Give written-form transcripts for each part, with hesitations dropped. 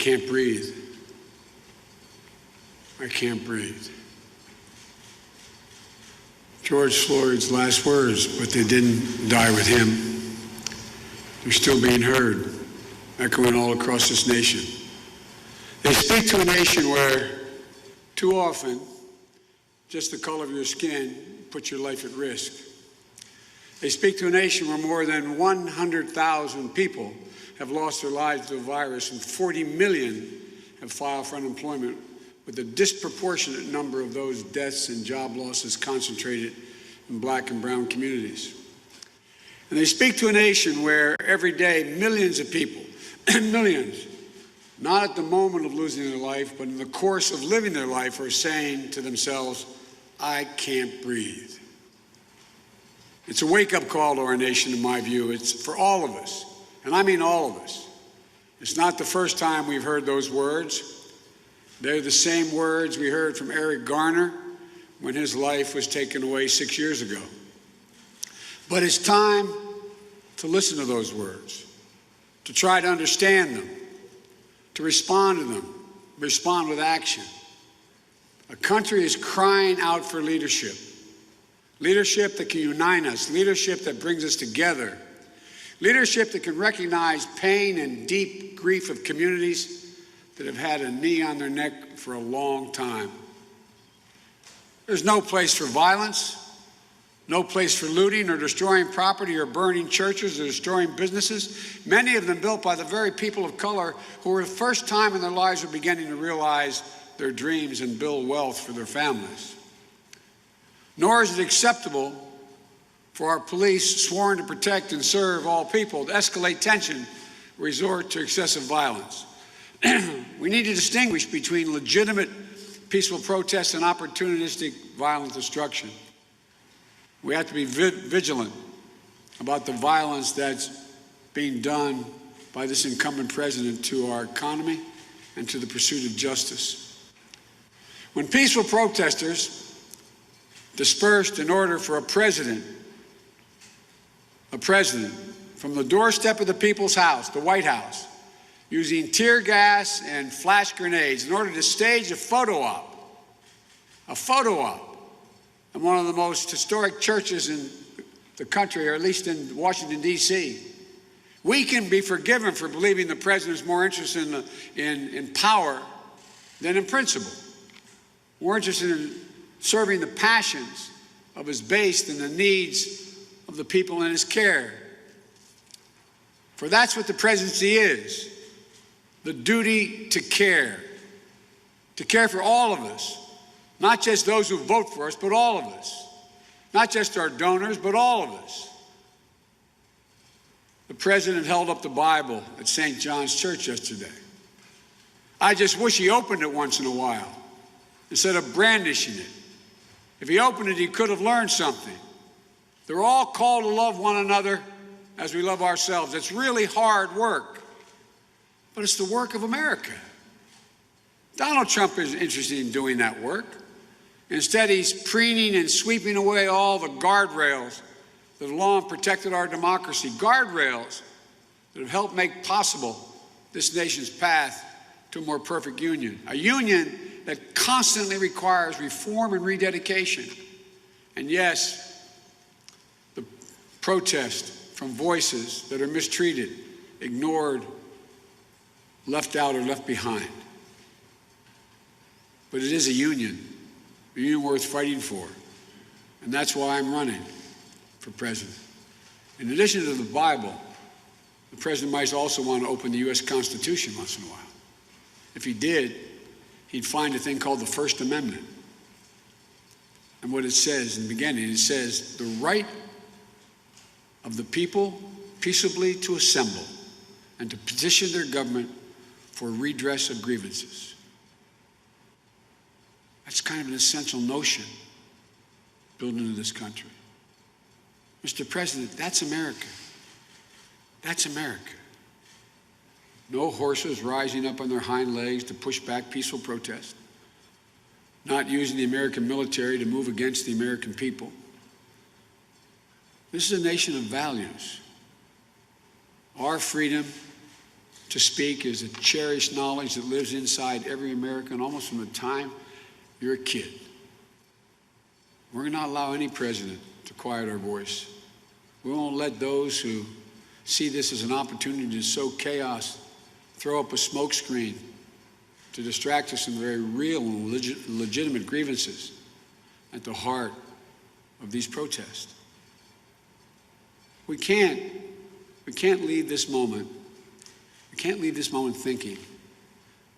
can't breathe. I can't breathe. George Floyd's last words, but they didn't die with him. They're still being heard, echoing all across this nation. They speak to a nation where, too often, just the color of your skin puts your life at risk. They speak to a nation where more than 100,000 people have lost their lives to the virus and 40 million have filed for unemployment, with a disproportionate number of those deaths and job losses concentrated in Black and brown communities. And they speak to a nation where every day millions of people, millions, not at the moment of losing their life, but in the course of living their life, are saying to themselves, I can't breathe. It's a wake-up call to our nation, in my view. It's for all of us, and I mean all of us. It's not the first time we've heard those words. They're the same words we heard from Eric Garner when his life was taken away 6 years ago. But it's time to listen to those words, to try to understand them, to respond to them, respond with action. A country is crying out for leadership. Leadership that can unite us, leadership that brings us together, leadership that can recognize pain and deep grief of communities that have had a knee on their neck for a long time. There's no place for violence, no place for looting or destroying property or burning churches or destroying businesses, many of them built by the very people of color who for the first time in their lives are beginning to realize their dreams and build wealth for their families. Nor is it acceptable for our police, sworn to protect and serve all people, to escalate tension, resort to excessive violence. We need to distinguish between legitimate peaceful protests and opportunistic violent destruction. We have to be vigilant about the violence that's being done by this incumbent president to our economy and to the pursuit of justice. When peaceful protesters dispersed in order for a president from the doorstep of the people's house, the White House, using tear gas and flash grenades in order to stage a photo op in one of the most historic churches in the country, or at least in Washington, D.C. We can be forgiven for believing the president is more interested in power than in principle, more interested in serving the passions of his base than the needs of the people in his care. For that's what the presidency is. The duty to care for all of us, not just those who vote for us, but all of us, not just our donors, but all of us. The president held up the Bible at St. John's Church yesterday. I just wish he opened it once in a while instead of brandishing it. If he opened it, he could have learned something. They're all called to love one another as we love ourselves. It's really hard work. But it's the work of America. Donald Trump isn't interested in doing that work. Instead, he's preening and sweeping away all the guardrails that have long protected our democracy, guardrails that have helped make possible this nation's path to a more perfect union, a union that constantly requires reform and rededication. And yes, the protest from voices that are mistreated, ignored, left out or left behind. But it is a union worth fighting for. And that's why I'm running for president. In addition to the Bible, the president might also want to open the U.S. Constitution once in a while. If he did, he'd find a thing called the First Amendment. And what it says in the beginning, it says, the right of the people peaceably to assemble and to petition their government for redress of grievances. That's kind of an essential notion built into this country. Mr. President, that's America. That's America. No horses rising up on their hind legs to push back peaceful protest. Not using the American military to move against the American people. This is a nation of values. Our freedom to speak is a cherished knowledge that lives inside every American almost from the time you're a kid. We're not allow any president to quiet our voice. We won't let those who see this as an opportunity to sow chaos throw up a smokescreen to distract us from the very real and legitimate grievances at the heart of these protests. We can't leave this moment. We can't leave this moment thinking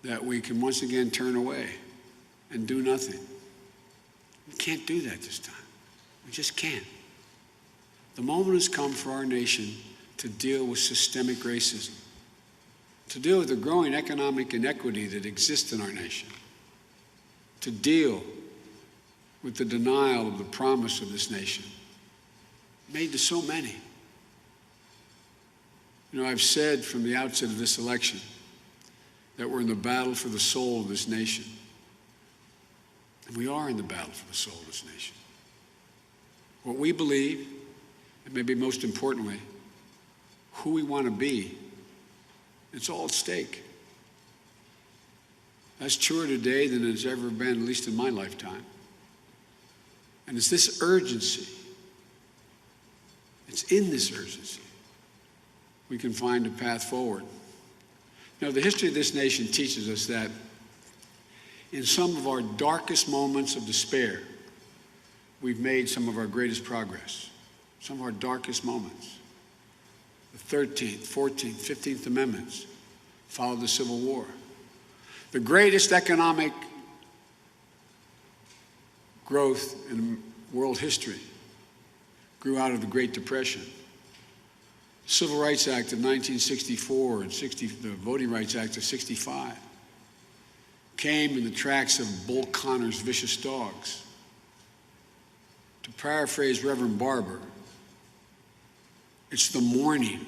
that we can once again turn away and do nothing. We can't do that this time. We just can't. The moment has come for our nation to deal with systemic racism, to deal with the growing economic inequity that exists in our nation, to deal with the denial of the promise of this nation made to so many. You know, I've said from the outset of this election that we're in the battle for the soul of this nation. And we are in the battle for the soul of this nation. What we believe, and maybe most importantly, who we want to be, it's all at stake. That's truer today than it's ever been, at least in my lifetime. And it's this urgency, it's in this urgency we can find a path forward. You know, the history of this nation teaches us that in some of our darkest moments of despair, we've made some of our greatest progress. Some of our darkest moments. The 13th, 14th, 15th Amendments followed the Civil War. The greatest economic growth in world history grew out of the Great Depression. The Civil Rights Act of 1964 and the Voting Rights Act of 65 came in the tracks of Bull Connor's vicious dogs. To paraphrase Reverend Barber, it's the morning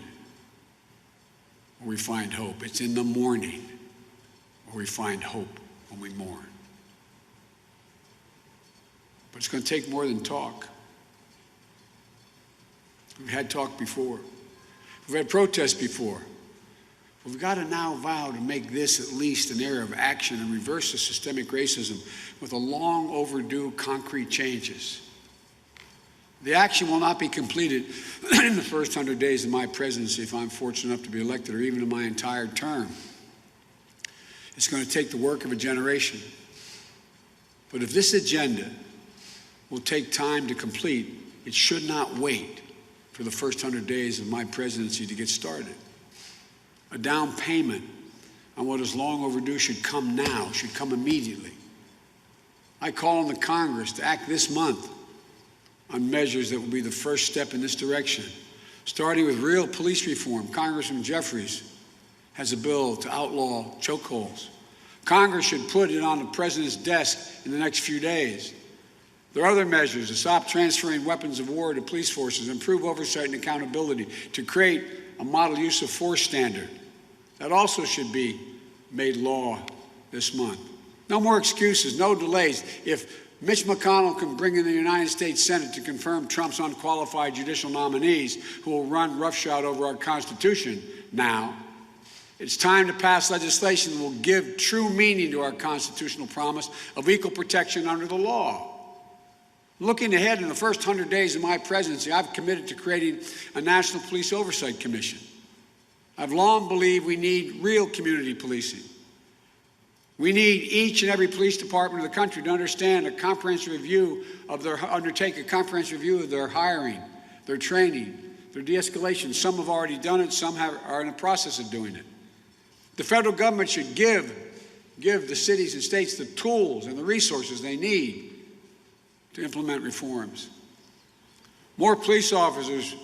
where we find hope. It's in the morning where we find hope when we mourn. But it's going to take more than talk. We've had talk before. We've had protests before. But we've got to now vow to make this at least an era of action and reverse the systemic racism with a long overdue concrete changes. The action will not be completed in the first 100 days of my presidency if I'm fortunate enough to be elected, or even in my entire term. It's going to take the work of a generation. But if this agenda will take time to complete, it should not wait for the first 100 days of my presidency to get started. A down payment on what is long overdue should come now, should come immediately. I call on the Congress to act this month on measures that will be the first step in this direction, starting with real police reform. Congressman Jeffries has a bill to outlaw chokeholds. Congress should put it on the president's desk in the next few days. There are other measures to stop transferring weapons of war to police forces, improve oversight and accountability, to create a model use of force standard. That also should be made law this month. No more excuses, no delays. If Mitch McConnell can bring in the United States Senate to confirm Trump's unqualified judicial nominees who will run roughshod over our Constitution now, it's time to pass legislation that will give true meaning to our constitutional promise of equal protection under the law. Looking ahead, in the first 100 days of my presidency, I've committed to creating a National Police Oversight Commission. I've long believed we need real community policing. We need each and every police department of the country to understand undertake a comprehensive review of their hiring, their training, their de-escalation. Some have already done it, some are in the process of doing it. The federal government should give the cities and states the tools and the resources they need to implement reforms. More police officers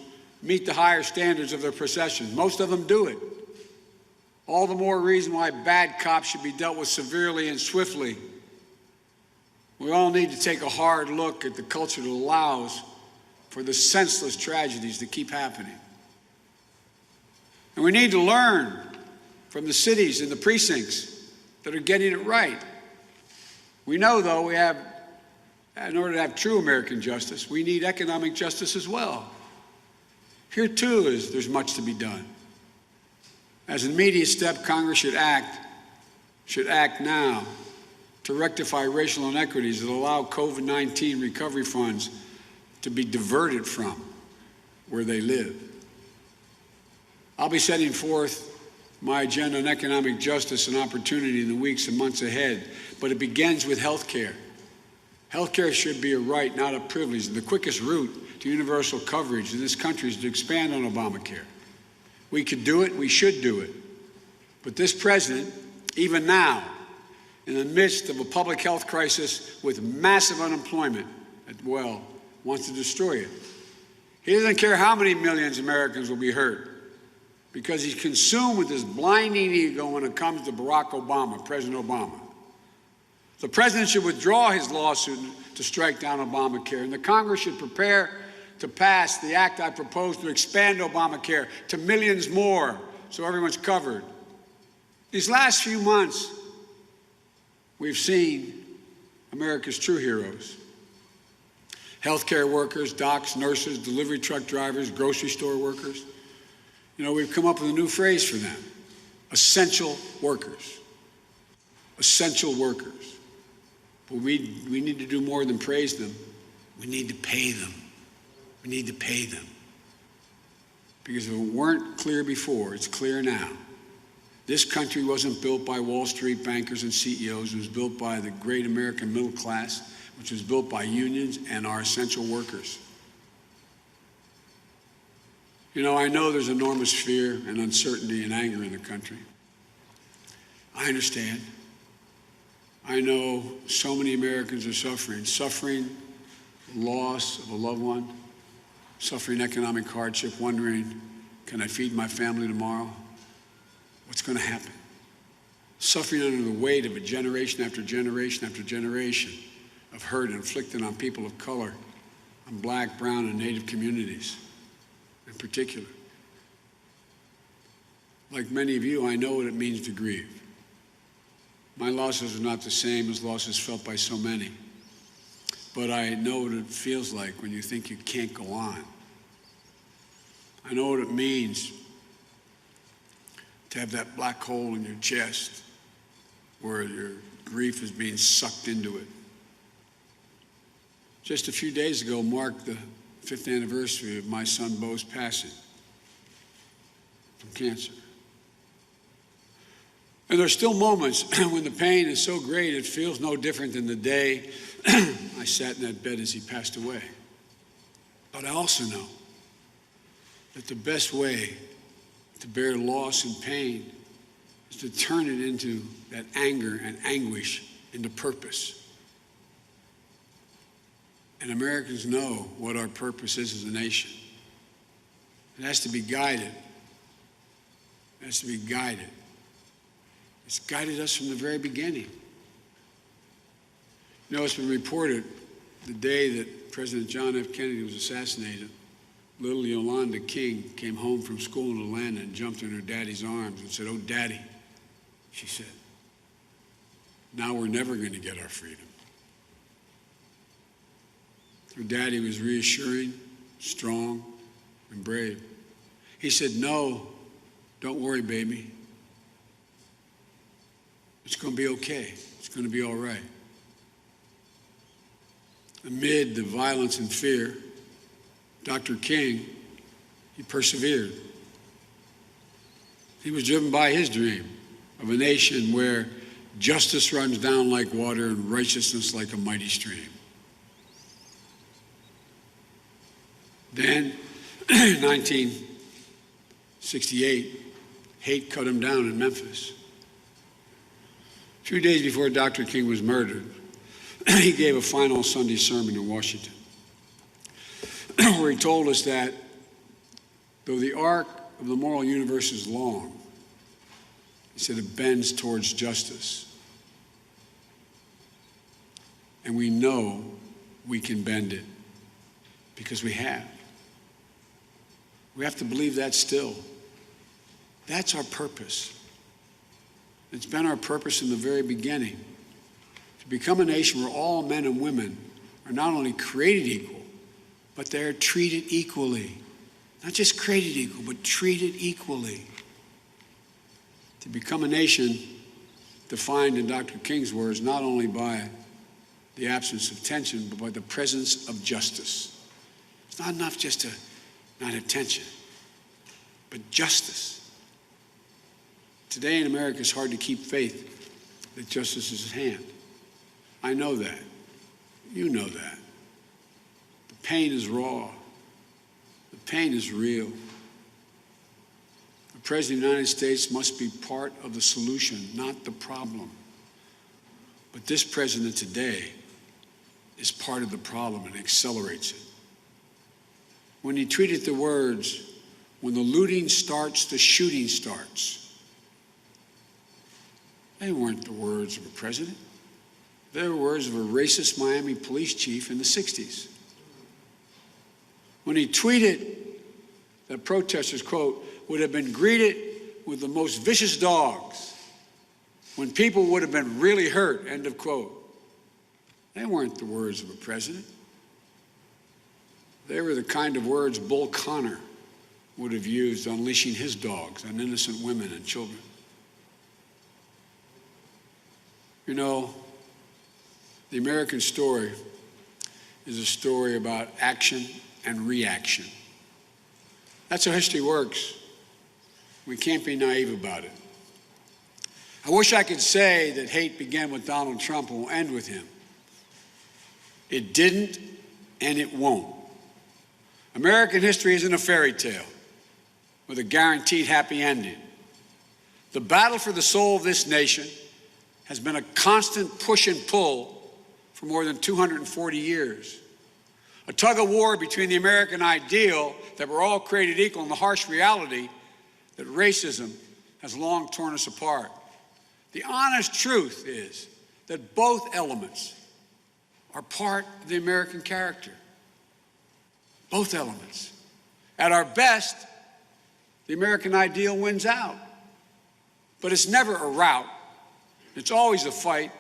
meet the higher standards of their profession. Most of them do it. All the more reason why bad cops should be dealt with severely and swiftly. We all need to take a hard look at the culture that allows for the senseless tragedies that keep happening. And we need to learn from the cities and the precincts that are getting it right. We know, though, in order to have true American justice, we need economic justice as well. Here, too, there's much to be done. As an immediate step, Congress should act now to rectify racial inequities that allow COVID-19 recovery funds to be diverted from where they live. I'll be setting forth my agenda on economic justice and opportunity in the weeks and months ahead, but it begins with health care. Health care should be a right, not a privilege. The quickest route to universal coverage in this country is to expand on Obamacare. We could do it, we should do it. But this president, even now, in the midst of a public health crisis with massive unemployment, wants to destroy it. He doesn't care how many millions of Americans will be hurt, because he's consumed with this blinding ego when it comes to Barack Obama, President Obama. The president should withdraw his lawsuit to strike down Obamacare, and the Congress should prepare to pass the act I propose to expand Obamacare to millions more so everyone's covered. These last few months, we've seen America's true heroes. Healthcare workers, docs, nurses, delivery truck drivers, grocery store workers. You know, we've come up with a new phrase for them: essential workers. Essential workers. But we need to do more than praise them. We need to pay them. We need to pay them. Because if it weren't clear before, it's clear now. This country wasn't built by Wall Street bankers and CEOs. It was built by the great American middle class, which was built by unions and our essential workers. You know, I know there's enormous fear and uncertainty and anger in the country. I understand. I know so many Americans are suffering loss of a loved one, suffering economic hardship, wondering, can I feed my family tomorrow? What's going to happen? Suffering under the weight of a generation after generation after generation of hurt inflicted on people of color, on black, brown, and Native communities in particular. Like many of you, I know what it means to grieve. My losses are not the same as losses felt by so many, but I know what it feels like when you think you can't go on. I know what it means to have that black hole in your chest where your grief is being sucked into it. Just a few days ago marked the 5th anniversary of my son Bo's passing from cancer. And there's still moments when the pain is so great it feels no different than the day I sat in that bed as he passed away. But I also know that the best way to bear loss and pain is to turn it into that anger and anguish into purpose. And Americans know what our purpose is as a nation. It has to be guided. It has to be guided. It's guided us from the very beginning. You know, it's been reported the day that President John F. Kennedy was assassinated, little Yolanda King came home from school in Atlanta and jumped in her daddy's arms and said, "Oh, Daddy," she said, "now we're never going to get our freedom." Her daddy was reassuring, strong, and brave. He said, "No, don't worry, baby. It's going to be okay. It's going to be all right." Amid the violence and fear, Dr. King, he persevered. He was driven by his dream of a nation where justice runs down like water and righteousness like a mighty stream. Then, in 1968, hate cut him down in Memphis. A few days before Dr. King was murdered, he gave a final Sunday sermon in Washington, where he told us that though the arc of the moral universe is long, he said it bends towards justice. And we know we can bend it because we have. We have to believe that still. That's our purpose. It's been our purpose in the very beginning, to become a nation where all men and women are not only created equal, but they're treated equally. Not just created equal, but treated equally. to become a nation defined, in Dr. King's words, not only by the absence of tension, but by the presence of justice. It's not enough just to not have tension, but justice. Today in America, it's hard to keep faith that justice is at hand. I know that. You know that. The pain is raw. The pain is real. The President of the United States must be part of the solution, not the problem. But this president today is part of the problem and accelerates it. When he tweeted the words, "When the looting starts, the shooting starts," they weren't the words of a president. They were words of a racist Miami police chief in the 60s. When he tweeted that protesters, quote, would have been greeted with the most vicious dogs, when people would have been really hurt, end of quote. They weren't the words of a president. They were the kind of words Bull Connor would have used unleashing his dogs on innocent women and children. You know, the American story is a story about action and reaction. That's how history works. We can't be naive about it. I wish I could say that hate began with Donald Trump and will end with him. It didn't, and it won't. American history isn't a fairy tale with a guaranteed happy ending. The battle for the soul of this nation has been a constant push and pull for more than 240 years. A tug of war between the American ideal that we're all created equal and the harsh reality that racism has long torn us apart. The honest truth is that both elements are part of the American character. Both elements. At our best, the American ideal wins out. But it's never a rout. It's always a fight,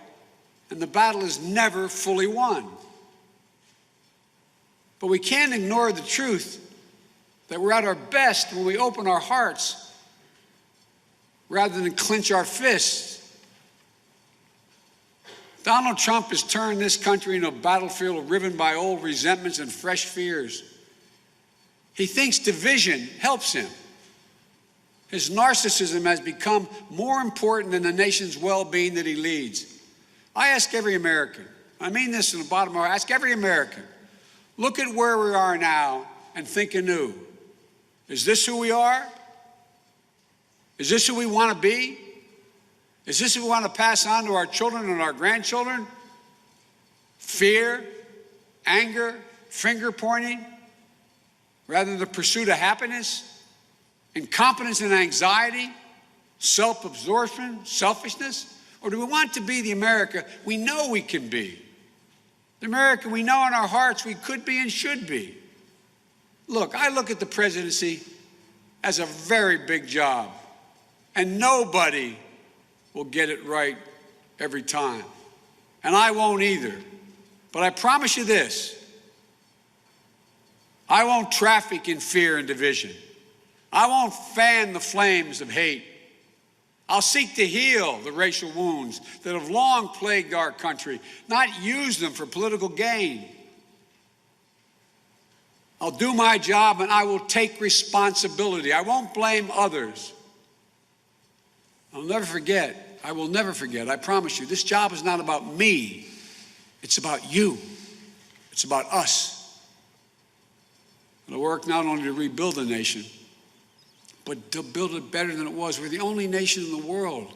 and the battle is never fully won. But we can't ignore the truth that we're at our best when we open our hearts rather than clench our fists. Donald Trump has turned this country into a battlefield riven by old resentments and fresh fears. He thinks division helps him. His narcissism has become more important than the nation's well-being that he leads. I ask every American, I mean this from the bottom of my heart, I ask every American, look at where we are now and think anew. Is this who we are? Is this who we want to be? Is this what we want to pass on to our children and our grandchildren? Fear, anger, finger pointing, rather than the pursuit of happiness? Incompetence and anxiety, self-absorption, selfishness? Or do we want to be the America we know we can be? The America we know in our hearts we could be and should be. Look, I look at the presidency as a very big job, and nobody will get it right every time. And I won't either. But I promise you this, I won't traffic in fear and division. I won't fan the flames of hate. I'll seek to heal the racial wounds that have long plagued our country, not use them for political gain. I'll do my job and I will take responsibility. I won't blame others. I'll never forget, I will never forget, I promise you, this job is not about me. It's about you. It's about us. It'll work not only to rebuild the nation, but to build it better than it was. We're the only nation in the world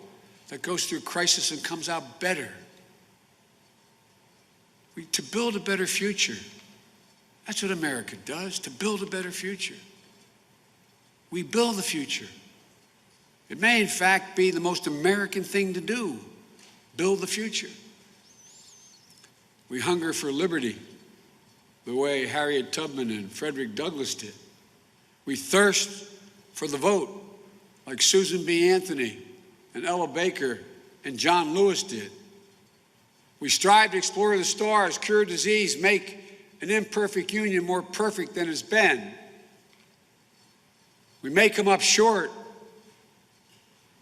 that goes through crisis and comes out better. To build a better future. That's what America does, to build a better future. We build the future. It may, in fact, be the most American thing to do, build the future. We hunger for liberty the way Harriet Tubman and Frederick Douglass did. We thirst for the vote like Susan B. Anthony and Ella Baker and John Lewis did. We strive to explore the stars, cure disease, make an imperfect union more perfect than it's been. We may come up short,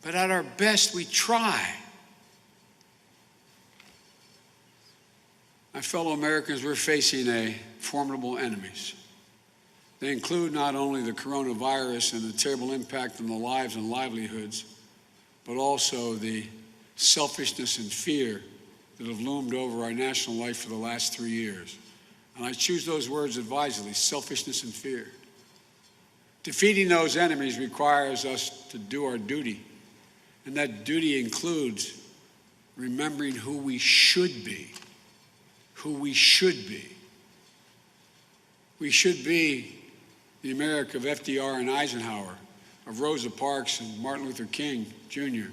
But at our best, we try. My fellow Americans, we're facing formidable enemies. They include not only the coronavirus and the terrible impact on the lives and livelihoods, but also the selfishness and fear that have loomed over our national life for the last 3 years. And I choose those words advisedly: selfishness and fear. Defeating those enemies requires us to do our duty, and that duty includes remembering who we should be. Who we should be. We should be the America of FDR and Eisenhower, of Rosa Parks and Martin Luther King Jr.,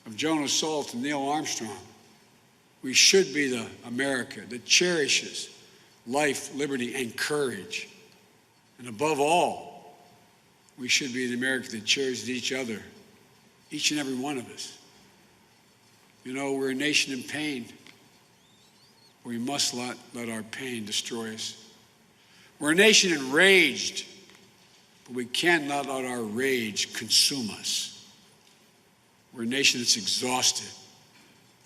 of Jonas Salk and Neil Armstrong. We should be the America that cherishes life, liberty, and courage. And above all, we should be the America that cherishes each other, each and every one of us. You know, we're a nation in pain. We must not let our pain destroy us. We're a nation enraged, but we cannot let our rage consume us. We're a nation that's exhausted,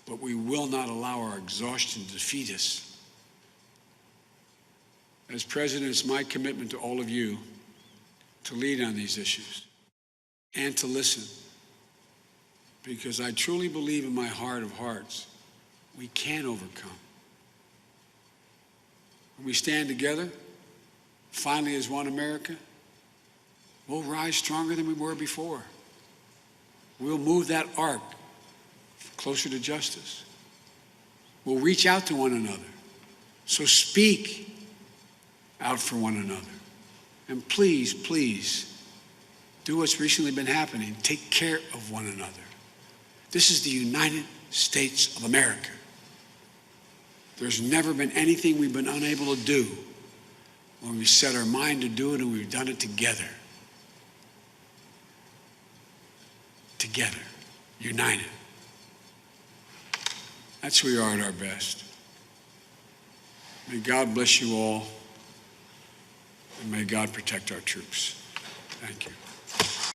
but we will not allow our exhaustion to defeat us. As president, it's my commitment to all of you to lead on these issues and to listen, because I truly believe in my heart of hearts we can overcome. When we stand together, finally as one America, we'll rise stronger than we were before. We'll move that arc closer to justice. We'll reach out to one another. So speak out for one another. And please, please, do what's recently been happening. Take care of one another. This is the United States of America. There's never been anything we've been unable to do when we set our mind to do it, and we've done it together. Together, united. That's who we are at our best. May God bless you all, and may God protect our troops. Thank you.